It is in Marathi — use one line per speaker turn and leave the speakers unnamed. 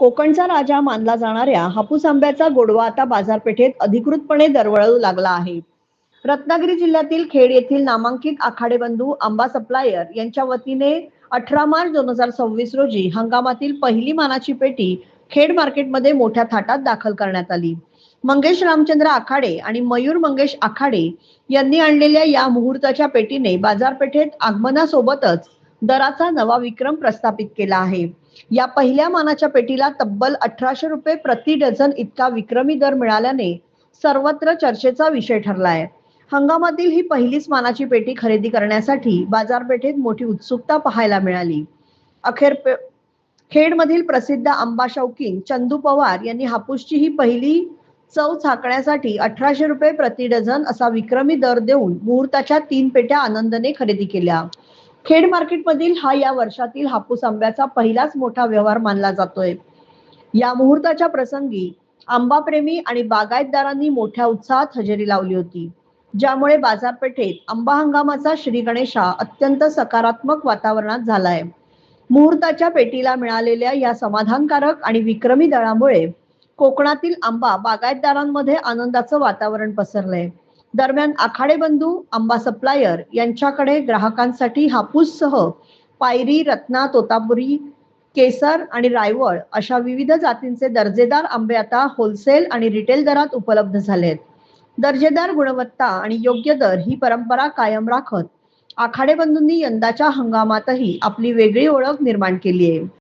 कोकणचा राजा मानला जाणाऱ्या हापूस आंब्याचा गोडवा आता बाजारपेठेत अधिकृतपणे दरवळू लागला आहे. रत्नागिरी जिल्ह्यातील खेड येथील नामांकित आखाडे बंधू आंबा सप्लायर यांच्या वतीने 18 मार्च 2026 रोजी हंगामातील पहिली मानाची पेटी खेड मार्केटमध्ये मोठ्या थाटात दाखल करण्यात आली. मंगेश रामचंद्र आखाडे आणि मयूर मंगेश आखाडे यांनी आणलेल्या या मुहूर्ताच्या पेटीने बाजारपेठेत आगमनासोबतच दराचा नवा विक्रम प्रस्थापित केला आहे. या पहिल्या मानाच्या पेटीला तब्बल 1800 रुपये प्रति डझन इतका विक्रमी दर मिळाल्याने सर्वत्र चर्चेचा विषय ठरला आहे. हंगामातील ही पहिलीच मानाची पेटी खरेदी करण्यासाठी बाजारपेठेत मोठी उत्सुकता पाहायला मिळाली. अखेर खेडमधील प्रसिद्ध आंबा शौकीन चंदू पवार यांनी हापूसची ही पहिली चव चाखण्यासाठी 1800 रुपये प्रति डझन असा विक्रमी दर देऊन मुहूर्ताच्या 3 पेट्या आनंदाने खरेदी केल्या. खेड मार्केटमधील हा या वर्षातील हापूस आंब्याचा पहिलाच मोठा व्यवहार मानला जातोय. या मुहूर्ताच्या प्रसंगी आंबाप्रेमी आणि बागायतदारांनी मोठ्या उत्साहात हजेरी लावली होती, ज्यामुळे बाजारपेठेत आंबा हंगामाचा श्री गणेशा अत्यंत सकारात्मक वातावरणात झालाय. मुहूर्ताच्या पेटीला मिळालेल्या या समाधानकारक आणि विक्रमी दरामुळे कोकणातील आंबा बागायतदारांमध्ये आनंदाचं वातावरण पसरलंय. दरम्यान आखाडे बंधू आंबा सप्लायर यांच्याकडे ग्राहकांसाठी हापूससह पायरी, रत्ना, तोतापुरी, केसर आणि रायवळ अशा विविध जातींचे दर्जेदार आंबे आता होलसेल आणि रिटेल दरात उपलब्ध झाले आहेत. दर्जेदार गुणवत्ता आणि योग्य दर ही परंपरा कायम राखत आखाडे बंधूंनी यंदाच्या हंगामातही आपली वेगळी ओळख निर्माण केली आहे.